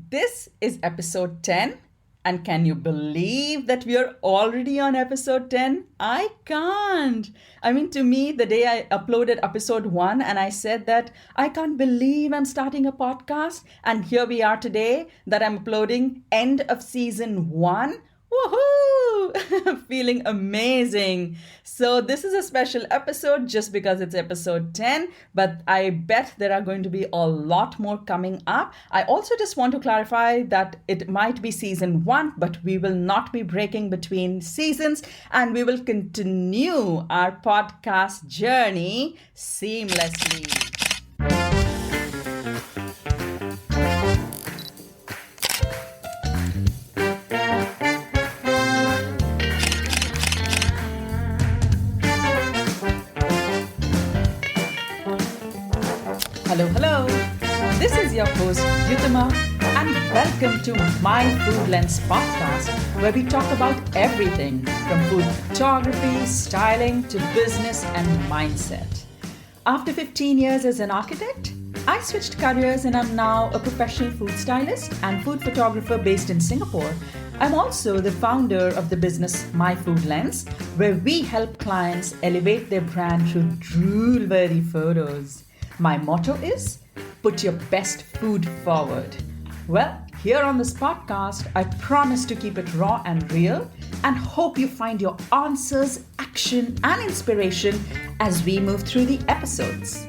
This is episode 10. And can you believe that we are already on episode 10? I can't. I mean, to me, the day I uploaded episode 1 and I said that I can't believe I'm starting a podcast. And here we are today that I'm uploading end of season 1. Woohoo! Feeling amazing. So, this is a special episode just because it's episode 10, but I bet there are going to be a lot more coming up. I also just want to clarify that it might be season 1, but we will not be breaking between seasons and we will continue our podcast journey seamlessly. Hello, hello. This is your host, Yutama, and welcome to My Food Lens podcast, where we talk about everything from food photography, styling to business and mindset. After 15 years as an architect, I switched careers and I'm now a professional food stylist and food photographer based in Singapore. I'm also the founder of the business My Food Lens, where we help clients elevate their brand through drool-worthy photos. My motto is put your best food forward. Well, here on this podcast, I promise to keep it raw and real and hope you find your answers, action, and inspiration as we move through the episodes.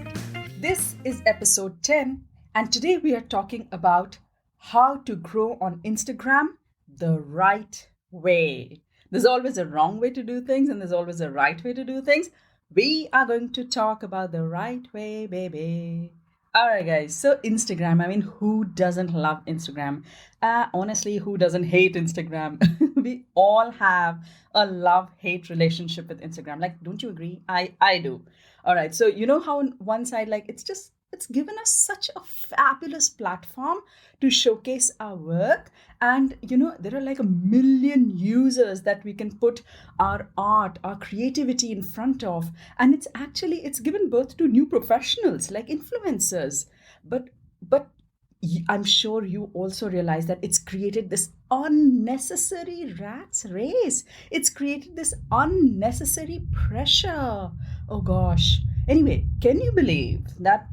This is episode 10, and today we are talking about how to grow on Instagram the right way. There's always a wrong way to do things, and there's always a right way to do things. We are going to talk about the right way, baby. All right, guys. So, Instagram. I mean, who doesn't love Instagram? Honestly, who doesn't hate Instagram? We all have a love hate relationship with Instagram. Like, don't you agree? I do. All right. So, you know how on one side, like, it's given us such a fabulous platform to showcase our work. And, there are like a million users that we can put our art, our creativity in front of. And it's given birth to new professionals like influencers. But I'm sure you also realize that it's created this unnecessary rat's race. It's created this unnecessary pressure. Oh gosh. Anyway, can you believe that,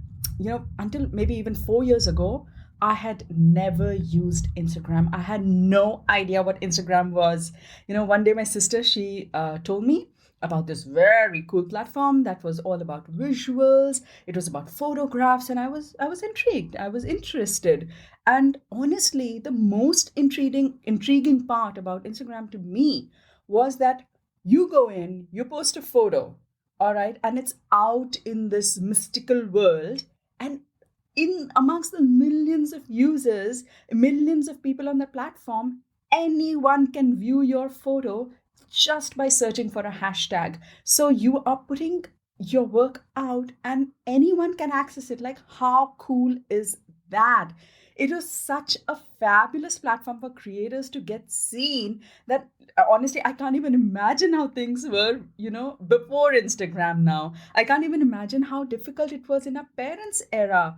until maybe even 4 years ago, I had never used Instagram. I had no idea what Instagram was. One day my sister, she told me about this very cool platform that was all about visuals. It was about photographs, and I was intrigued. I was interested. And honestly, the most intriguing part about Instagram to me was that you go in, you post a photo, all right, and it's out in this mystical world, and in amongst the millions of users, millions of people on the platform, anyone can view your photo just by searching for a hashtag. So you are putting your work out and anyone can access it. Like, how cool is that? It was such a fabulous platform for creators to get seen that honestly, I can't even imagine how things were, before Instagram now. I can't even imagine how difficult it was in our parents' era.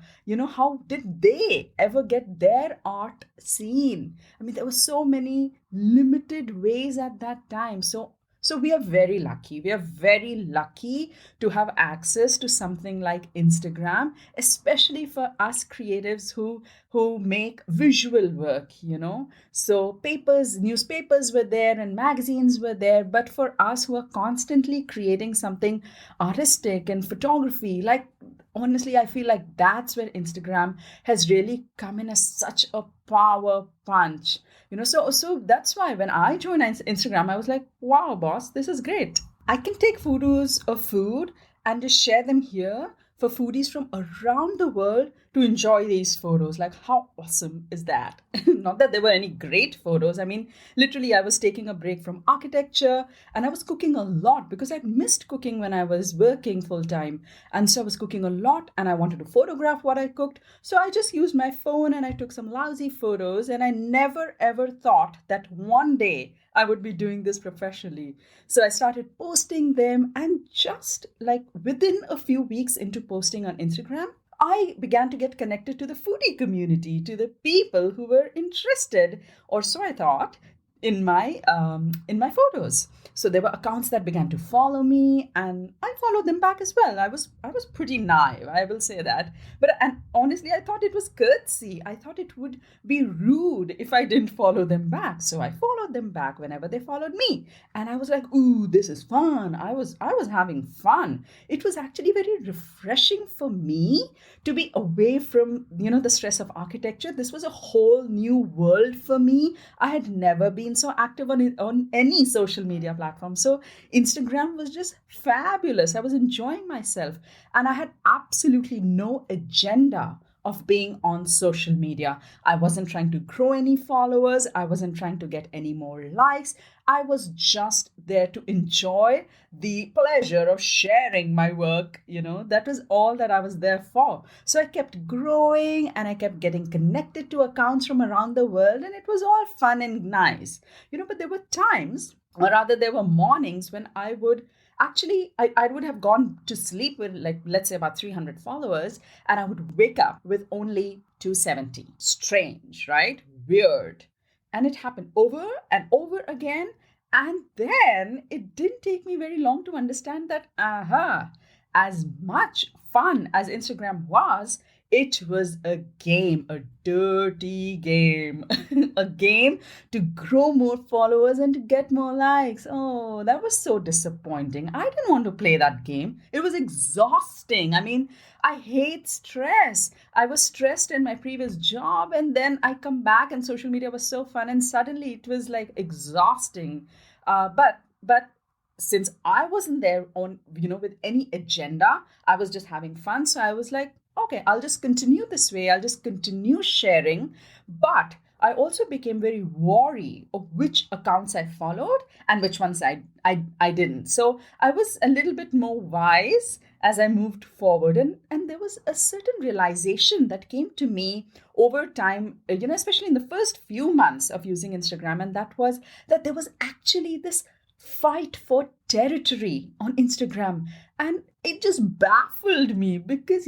How did they ever get their art seen? I mean, there were so many limited ways at that time. So we are very lucky. We are very lucky to have access to something like Instagram, especially for us creatives who make visual work. So newspapers were there and magazines were there, but for us who are constantly creating something artistic and photography, like honestly, I feel like that's where Instagram has really come in as such a power punch. So that's why when I joined Instagram, I was like, wow, boss, this is great. I can take photos of food and just share them here for foodies from around the world to enjoy these photos. Like, how awesome is that? Not that there were any great photos. I mean, literally, I was taking a break from architecture and I was cooking a lot because I'd missed cooking when I was working full time. And so I was cooking a lot and I wanted to photograph what I cooked. So I just used my phone and I took some lousy photos. And I never ever thought that one day I would be doing this professionally. So I started posting them, and just like within a few weeks into posting on Instagram, I began to get connected to the foodie community, to the people who were interested, or so I thought, in my photos. So there were accounts that began to follow me, and I followed them back as well. I was pretty naive, I will say that. But and honestly, I thought it was courtesy. I thought it would be rude if I didn't follow them back. So I followed them back whenever they followed me, and I was like, "Ooh, this is fun." I was having fun. It was actually very refreshing for me to be away from the stress of architecture. This was a whole new world for me. I had never been so active on any social media platform. So Instagram was just fabulous. I was enjoying myself, and I had absolutely no agenda of being on social media. I wasn't trying to grow any followers. I wasn't trying to get any more likes. I was just there to enjoy the pleasure of sharing my work. That was all that I was there for. So I kept growing, and I kept getting connected to accounts from around the world, and it was all fun and nice. But there were times, or rather there were mornings, when I would actually I would have gone to sleep with, like, let's say about 300 followers, and I would wake up with only 270. Strange, right? Weird. And it happened over and over again. And then it didn't take me very long to understand that, as much fun as Instagram was, it was a game, a dirty game, a game to grow more followers and to get more likes. Oh, that was so disappointing. I didn't want to play that game. It was exhausting. I mean, I hate stress. I was stressed in my previous job, and then I come back and social media was so fun, and suddenly it was like exhausting. But since I wasn't there on, with any agenda, I was just having fun. So I was like, okay, I'll just continue this way. I'll just continue sharing. But I also became very wary of which accounts I followed and which ones I didn't. So I was a little bit more wise as I moved forward. And there was a certain realization that came to me over time, especially in the first few months of using Instagram. And that was that there was actually this fight for territory on Instagram. And it just baffled me because,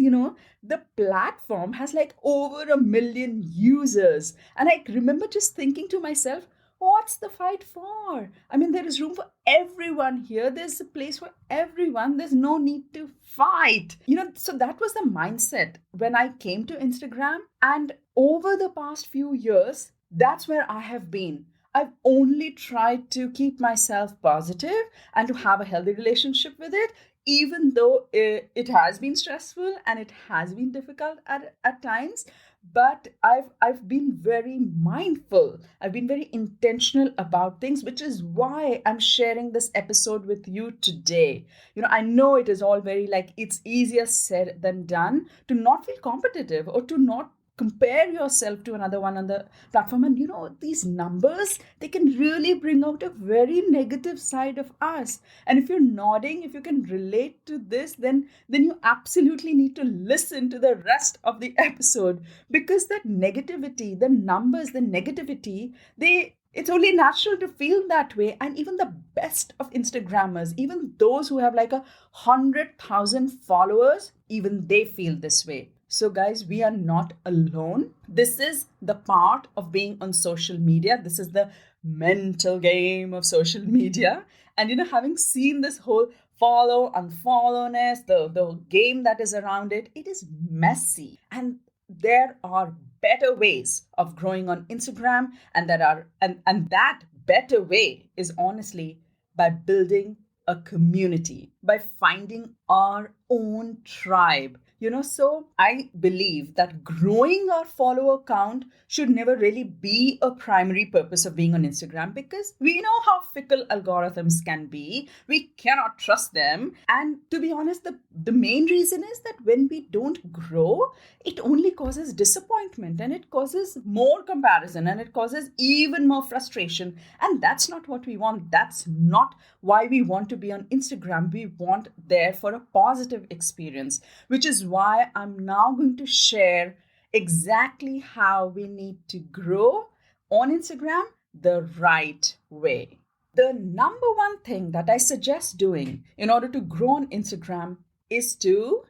the platform has like over 1 million users. And I remember just thinking to myself, what's the fight for? I mean, there is room for everyone here. There's a place for everyone. There's no need to fight. So that was the mindset when I came to Instagram. And over the past few years, that's where I have been. I've only tried to keep myself positive and to have a healthy relationship with it, even though it has been stressful and it has been difficult at times. But I've been very mindful. I've been very intentional about things, which is why I'm sharing this episode with you today. I know it is all very it's easier said than done to not feel competitive or to not compare yourself to another one on the platform. And these numbers, they can really bring out a very negative side of us. And if you're nodding, if you can relate to this, then you absolutely need to listen to the rest of the episode, because that negativity, the numbers, the negativity, it's only natural to feel that way. And even the best of Instagrammers, even those who have 100,000 followers, even they feel this way. So guys, we are not alone. This is the part of being on social media. This is the mental game of social media. And having seen this whole follow, unfollowness, the game that is around it, it is messy. And there are better ways of growing on Instagram, and that better way is honestly by building a community, by finding our own tribe. So I believe that growing our follower count should never really be a primary purpose of being on Instagram, because we know how fickle algorithms can be. We cannot trust them. And to be honest, the main reason is that when we don't grow, it only causes disappointment, and it causes more comparison, and it causes even more frustration. And that's not what we want. That's not why we want to be on Instagram. We want there for a positive experience, which is why I'm now going to share exactly how we need to grow on Instagram the right way. The number one thing that I suggest doing in order to grow on Instagram is to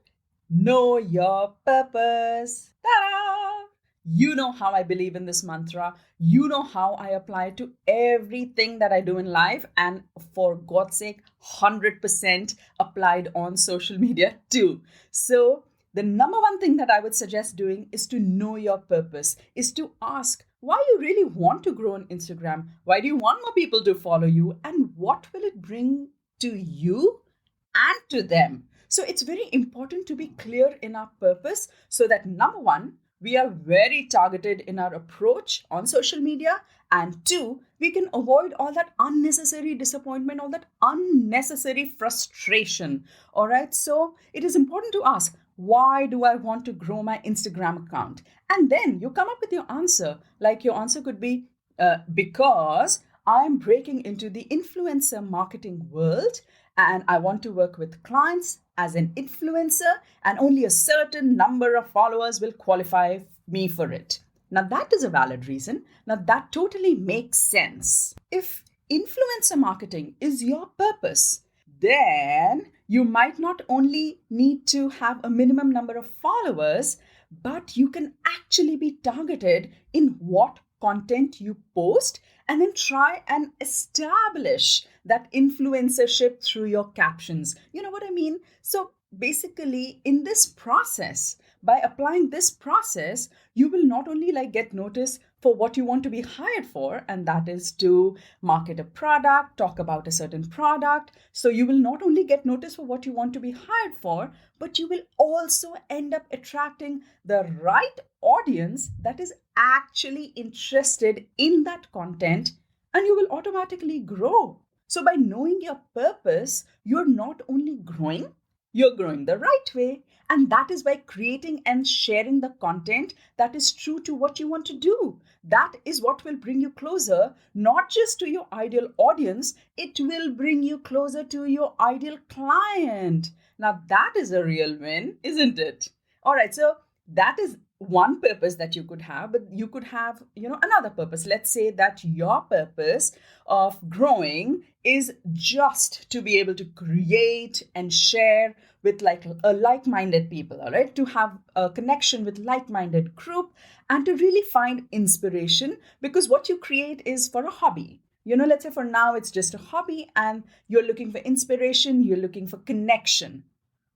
Know your purpose. Ta-da! You know how I believe in this mantra. You know how I apply it to everything that I do in life. And for God's sake, 100% applied on social media too. So, the number one thing that I would suggest doing is to know your purpose, is to ask why you really want to grow on Instagram. Why do you want more people to follow you? And what will it bring to you and to them? So it's very important to be clear in our purpose so that number one, we are very targeted in our approach on social media, and two, we can avoid all that unnecessary disappointment, all that unnecessary frustration. All right, so it is important to ask, why do I want to grow my Instagram account? And then you come up with your answer. Like your answer could be because I'm breaking into the influencer marketing world and I want to work with clients as an influencer, and only a certain number of followers will qualify me for it. Now, that is a valid reason. Now, that totally makes sense. If influencer marketing is your purpose, then you might not only need to have a minimum number of followers, but you can actually be targeted in what content you post and then try and establish that influencership through your captions. You know what I mean? So basically, in this process, by applying this process, you will not only get noticed for what you want to be hired for, and that is to market a product, talk about a certain product. So you will not only get noticed for what you want to be hired for, but you will also end up attracting the right audience that is actually interested in that content, and you will automatically grow. So by knowing your purpose, you're not only growing, you're growing the right way. And that is by creating and sharing the content that is true to what you want to do. That is what will bring you closer, not just to your ideal audience, it will bring you closer to your ideal client. Now, that is a real win, isn't it? All right, so that is one purpose that you could have, but you could have, another purpose. Let's say that your purpose of growing is just to be able to create and share with like-minded people, all right, to have a connection with like-minded group and to really find inspiration, because what you create is for a hobby. Let's say for now it's just a hobby and you're looking for inspiration, you're looking for connection.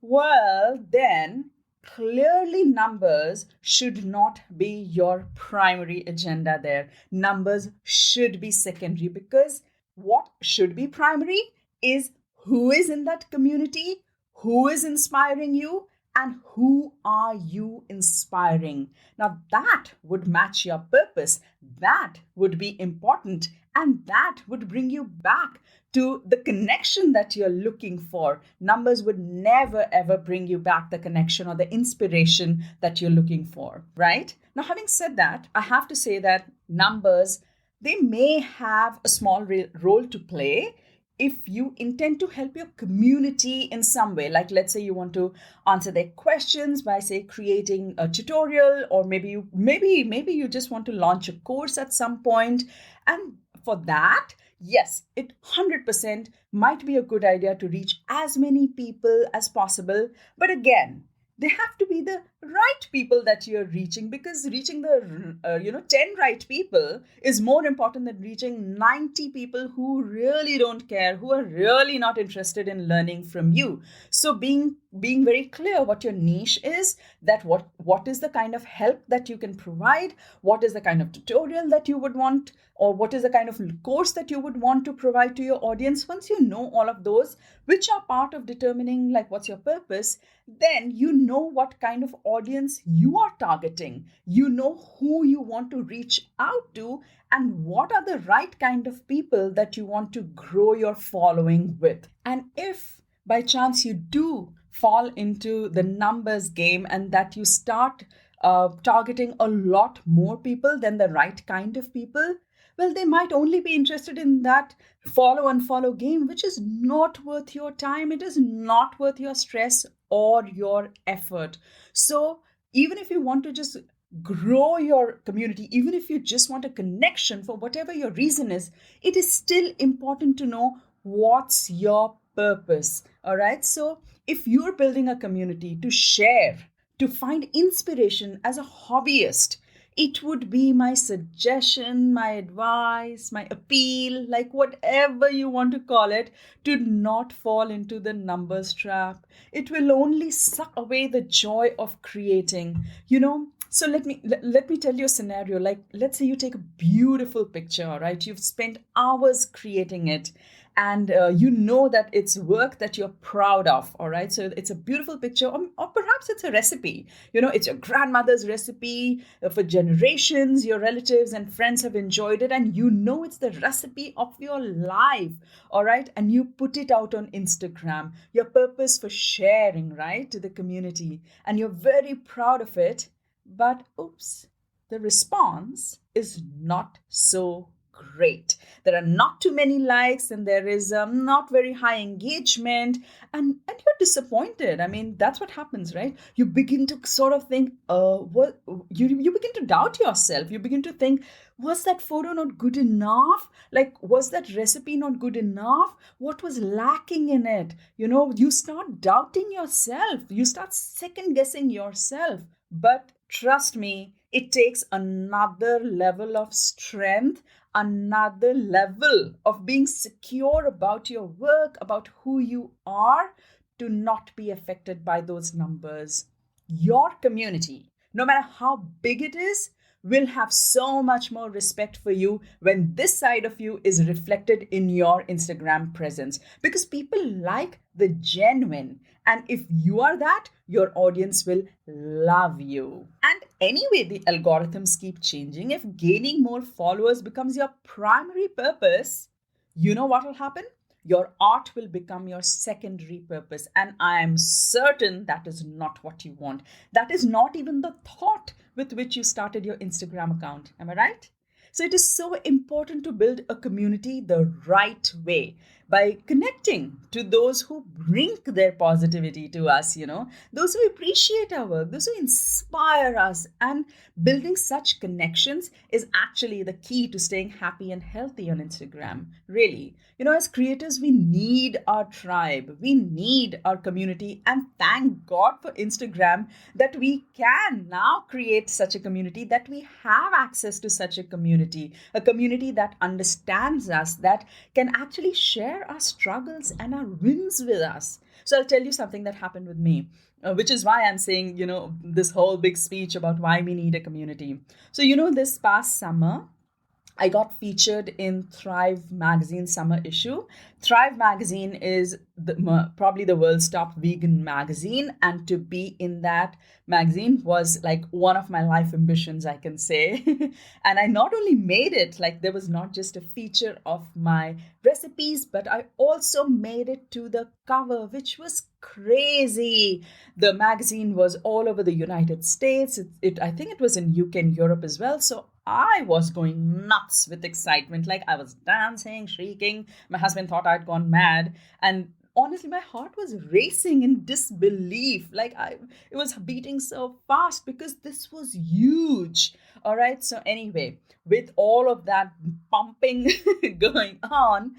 Well, then clearly numbers should not be your primary agenda there. Numbers should be secondary, because what should be primary is who is in that community, who is inspiring you, and who are you inspiring. Now that would match your purpose. That would be important, and that would bring you back to the connection that you're looking for. Numbers would never ever bring you back the connection or the inspiration that you're looking for, right? Now, having said that, I have to say that numbers, they may have a small role to play if you intend to help your community in some way. Like, let's say you want to answer their questions by, say, creating a tutorial, or maybe you just want to launch a course at some point. And for that, yes, it 100% might be a good idea to reach as many people as possible. But again, they have to be the right people that you're reaching, because reaching the 10 right people is more important than reaching 90 people who really don't care, who are really not interested in learning from you. So being very clear what your niche is, that what is the kind of help that you can provide, what is the kind of tutorial that you would want, or what is the kind of course that you would want to provide to your audience. Once you know all of those, which are part of determining what's your purpose, then you know what kind of audience you are targeting. You know who you want to reach out to, and what are the right kind of people that you want to grow your following with. And if by chance you do fall into the numbers game and that you start targeting a lot more people than the right kind of people, well, they might only be interested in that follow and follow game, which is not worth your time. It is not worth your stress or your effort. So even if you want to just grow your community, even if you just want a connection for whatever your reason is, it is still important to know what's your purpose. All right. So if you're building a community to share, to find inspiration as a hobbyist, it would be my suggestion, my advice, my appeal, like whatever you want to call it, to not fall into the numbers trap. It will only suck away the joy of creating. So let me tell you a scenario. Like, let's say you take a beautiful picture, right? You've spent hours creating it, and you know that it's work that you're proud of, all right? So it's a beautiful picture, or perhaps it's a recipe. It's your grandmother's recipe for generations. Your relatives and friends have enjoyed it, and it's the recipe of your life, all right? And you put it out on Instagram, your purpose for sharing, right, to the community, and you're very proud of it. But oops, the response is not so great. There are not too many likes, and there is not very high engagement, and you're disappointed. I mean, that's what happens, right? You begin to sort of think, what you begin to doubt yourself. You begin to think, was that photo not good enough? Like, was that recipe not good enough? What was lacking in it? You start doubting yourself. You start second guessing yourself. But trust me, it takes another level of strength, another level of being secure about your work, about who you are, to not be affected by those numbers. Your community, no matter how big it is, will have so much more respect for you when this side of you is reflected in your Instagram presence, because people like the genuine. And if you are that, your audience will love you. And anyway, the algorithms keep changing. If gaining more followers becomes your primary purpose, you know what will happen? Your art will become your secondary purpose. And I am certain that is not what you want. That is not even the thought with which you started your Instagram account. Am I right? So it is so important to build a community the right way, by connecting to those who bring their positivity to us, those who appreciate our work, those who inspire us. And building such connections is actually the key to staying happy and healthy on Instagram. Really, as creators, we need our tribe, we need our community. And thank God for Instagram that we can now create such a community, that we have access to such a community that understands us, that can actually share our struggles and our wins with us. So I'll tell you something that happened with me, which is why I'm saying, this whole big speech about why we need a community. So, this past summer, I got featured in Thrive magazine summer issue. Thrive magazine is probably the world's top vegan magazine. And to be in that magazine was like one of my life ambitions, I can say. And I not only made it, like there was not just a feature of my recipes, but I also made it to the cover, which was crazy. The magazine was all over the United States. I think it was in UK and Europe as well. So I was going nuts with excitement. Like, I was dancing, shrieking. My husband thought I'd gone mad. And honestly, my heart was racing in disbelief. It was beating so fast because this was huge. All right. So anyway, with all of that pumping going on,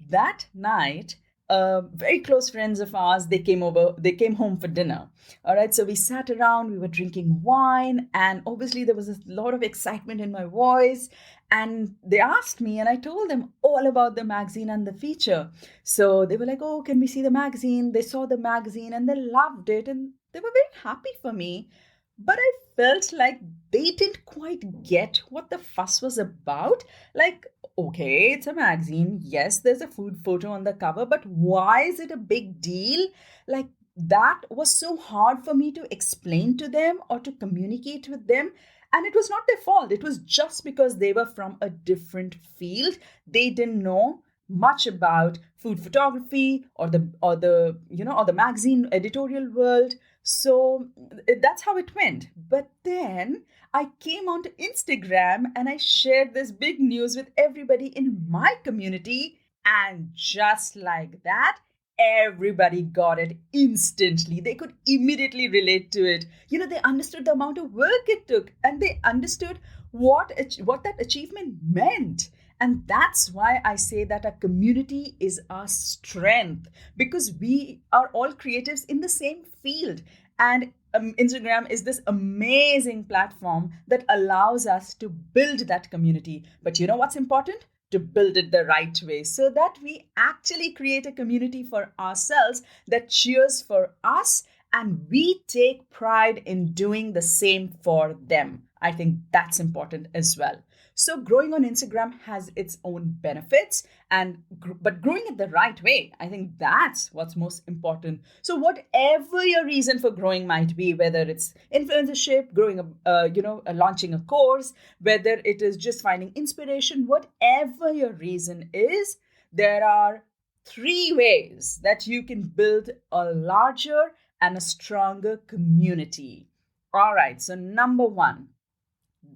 that night, very close friends of ours, they came home for dinner. All right. So we sat around, we were drinking wine, and obviously there was a lot of excitement in my voice. And they asked me, and I told them all about the magazine and the feature. So they were like, oh, can we see the magazine? They saw the magazine and they loved it, and they were very happy for me. But I felt like they didn't quite get what the fuss was about. Like, okay, it's a magazine. Yes, there's a food photo on the cover, but why is it a big deal? Like, that was so hard for me to explain to them or to communicate with them. And it was not their fault. It was just because they were from a different field. They didn't know much about food photography or the magazine editorial world. So that's how it went. But then I came onto Instagram and I shared this big news with everybody in my community. And just like that, everybody got it instantly. They could immediately relate to it. They understood the amount of work it took, and they understood what that achievement meant. And that's why I say that a community is our strength, because we are all creatives in the same field. And Instagram is this amazing platform that allows us to build that community. But you know what's important? To build it the right way so that we actually create a community for ourselves that cheers for us and we take pride in doing the same for them. I think that's important as well. So growing on Instagram has its own benefits, and but growing it the right way, I think that's what's most important. So whatever your reason for growing might be, whether it's influencership, growing launching a course, whether it is just finding inspiration, whatever your reason is, there are three ways that you can build a larger and a stronger community. All right, so number one,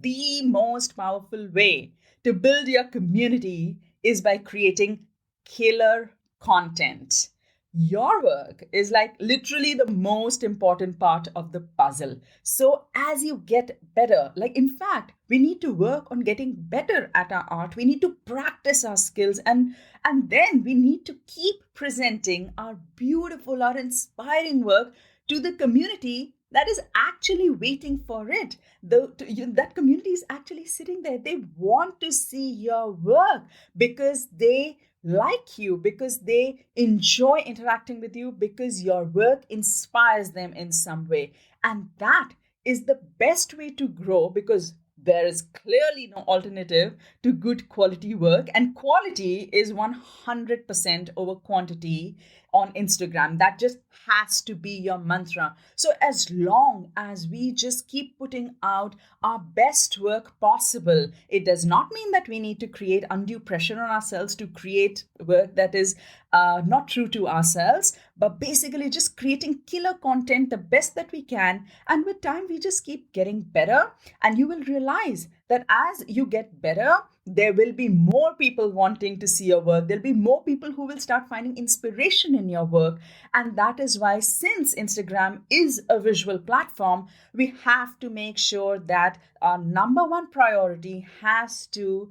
the most powerful way to build your community is by creating killer content. Your work is like literally the most important part of the puzzle. So, as you get better, like in fact, we need to work on getting better at our art. We need to practice our skills, and then we need to keep presenting our beautiful, our inspiring work to the community that is actually waiting for it. That community is actually sitting there. They want to see your work because they like you, because they enjoy interacting with you, because your work inspires them in some way. And that is the best way to grow, because there is clearly no alternative to good quality work, and quality is 100% over quantity on Instagram. That just has to be your mantra. So as long as we just keep putting out our best work possible, it does not mean that we need to create undue pressure on ourselves to create work that is not true to ourselves, but basically just creating killer content the best that we can. And with time, we just keep getting better. And you will realize that as you get better, there will be more people wanting to see your work. There'll be more people who will start finding inspiration in your work. And that is why, since Instagram is a visual platform, we have to make sure that our number one priority has to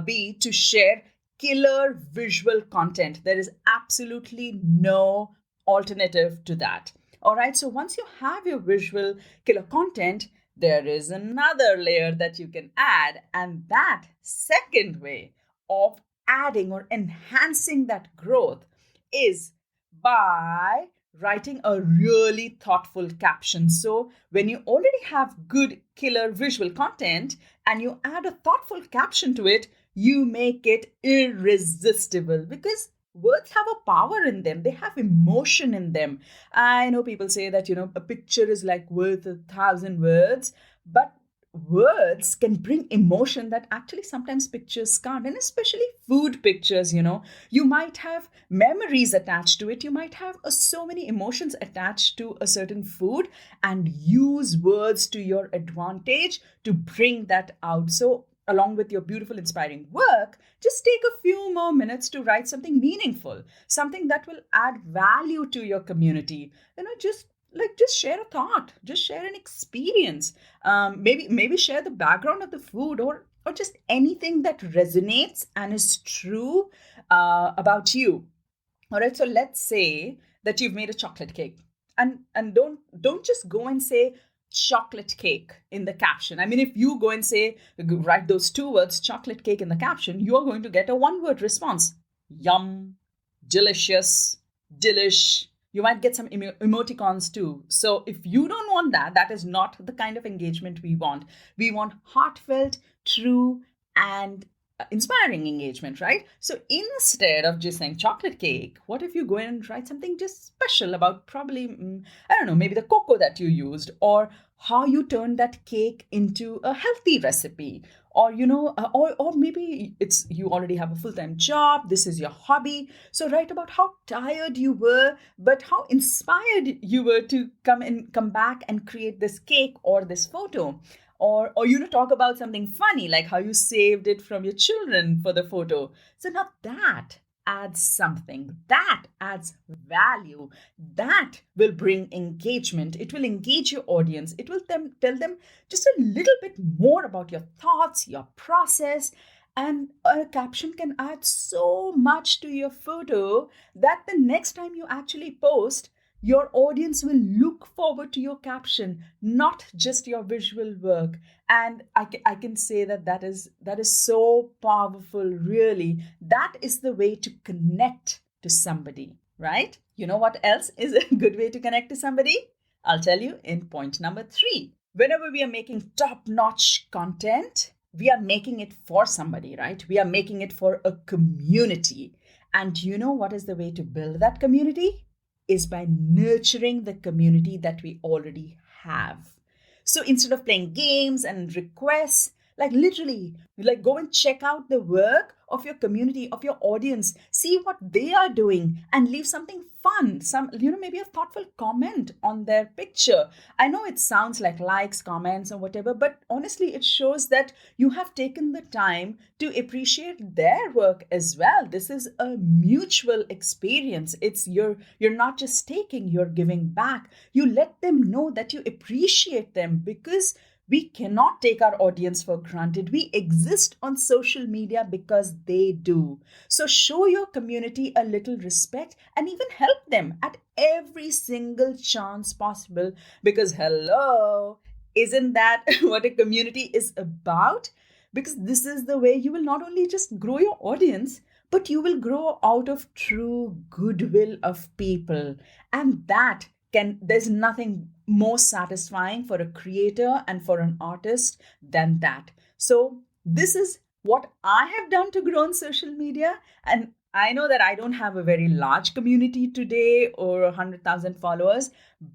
be to share killer visual content. There is absolutely no alternative to that. All right. So once you have your visual killer content, there is another layer that you can add. And that second way of adding or enhancing that growth is by writing a really thoughtful caption. So when you already have good killer visual content and you add a thoughtful caption to it, you make it irresistible, because words have a power in them. They have emotion in them. I know people say that, a picture is like worth 1,000 words, but words can bring emotion that actually sometimes pictures can't, and especially food pictures. You might have memories attached to it. You might have so many emotions attached to a certain food, and use words to your advantage to bring that out. So along with your beautiful, inspiring work, just take a few more minutes to write something meaningful, something that will add value to your community. Just share a thought, just share an experience. Maybe share the background of the food, or just anything that resonates and is true about you. All right. So let's say that you've made a chocolate cake, and don't just go and say chocolate cake in the caption. I mean, if you go and write those two words, chocolate cake, in the caption, you're going to get a one-word response. Yum, delicious, delish. You might get some emoticons too. So if you don't want that, that is not the kind of engagement we want. We want heartfelt, true, and inspiring engagement, right? So instead of just saying chocolate cake, what if you go in and write something just special about probably, I don't know, maybe the cocoa that you used, or how you turned that cake into a healthy recipe, or or maybe it's you already have a full-time job, this is your hobby. So write about how tired you were, but how inspired you were to come back and create this cake or this photo. Or talk about something funny, like how you saved it from your children for the photo. So now that adds something, that adds value, that will bring engagement. It will engage your audience. It will tell them just a little bit more about your thoughts, your process, And a caption can add so much to your photo that the next time you actually post, your audience will look forward to your caption, not just your visual work. And I can say that is so powerful, really. That is the way to connect to somebody, right? You know what else is a good way to connect to somebody? I'll tell you in point number 3. Whenever we are making top-notch content, we are making it for somebody, right? We are making it for a community. And you know what is the way to build that community? Is by nurturing the community that we already have. So instead of playing games and requests, like literally, like go and check out the work of your community, of your audience, see what they are doing and leave something fun, maybe a thoughtful comment on their picture. I know it sounds like likes, comments or whatever, but honestly, it shows that you have taken the time to appreciate their work as well. This is a mutual experience. You're not just taking, you're giving back. You let them know that you appreciate them, because we cannot take our audience for granted. We exist on social media because they do. So show your community a little respect and even help them at every single chance possible. Because hello, isn't that what a community is about? Because this is the way you will not only just grow your audience, but you will grow out of true goodwill of people. And there's nothing more satisfying for a creator and for an artist than that. So this is what I have done to grow on social media. And I know that I don't have a very large community today or 100,000 followers,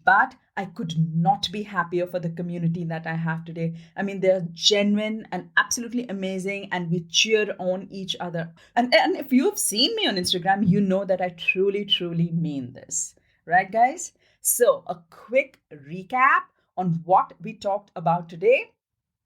but I could not be happier for the community that I have today. I mean, they're genuine and absolutely amazing, and we cheer on each other. And if you've seen me on Instagram, you know that I truly, truly mean this. Right, guys? So a quick recap on what we talked about today,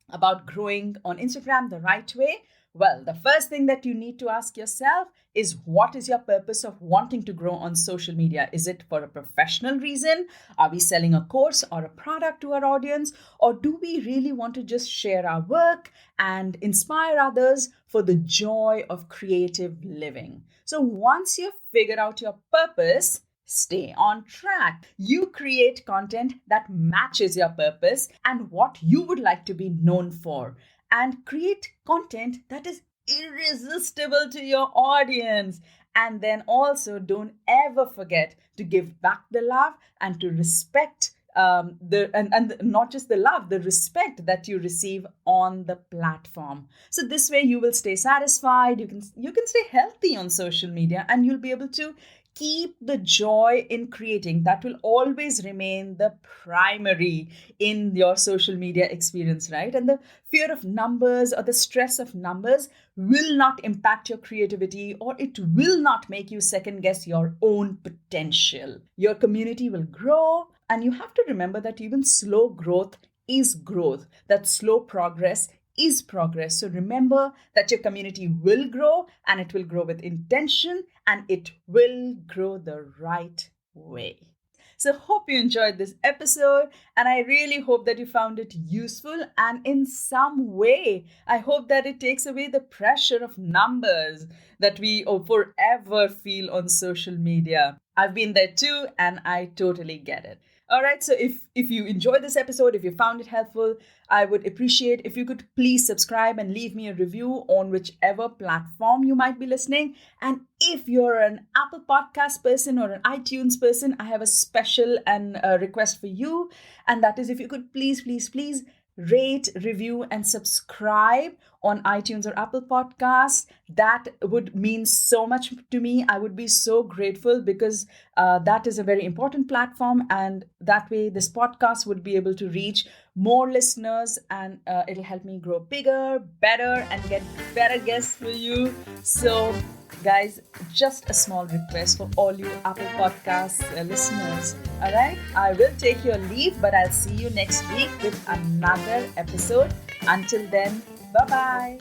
about growing on Instagram the right way. Well, the first thing that you need to ask yourself is, what is your purpose of wanting to grow on social media? Is it for a professional reason? Are we selling a course or a product to our audience? Or do we really want to just share our work and inspire others for the joy of creative living? So once you've figured out your purpose, stay on track. You create content that matches your purpose and what you would like to be known for, and create content that is irresistible to your audience. And then also don't ever forget to give back the love and to respect and not just the love, the respect that you receive on the platform. So this way you will stay satisfied, you can stay healthy on social media, and you'll be able to keep the joy in creating. That will always remain the primary in your social media experience, right? And the fear of numbers or the stress of numbers will not impact your creativity, or it will not make you second guess your own potential. Your community will grow, and you have to remember that even slow growth is growth, that slow progress is progress. So remember that your community will grow, and it will grow with intention, and it will grow the right way. So hope you enjoyed this episode, and I really hope that you found it useful, and in some way, I hope that it takes away the pressure of numbers that we forever feel on social media. I've been there too, and I totally get it. All right, so if you enjoyed this episode, if you found it helpful, I would appreciate if you could please subscribe and leave me a review on whichever platform you might be listening. And if you're an Apple Podcast person or an iTunes person, I have a special and request for you. And that is, if you could please rate, review, and subscribe on iTunes or Apple Podcasts. That would mean so much to me. I would be so grateful, because that is a very important platform, and that way this podcast would be able to reach more listeners, and it'll help me grow bigger, better, and get better guests for you. So guys, just a small request for all you Apple Podcasts listeners. All right, I will take your leave, but I'll see you next week with another episode. Until then, bye-bye.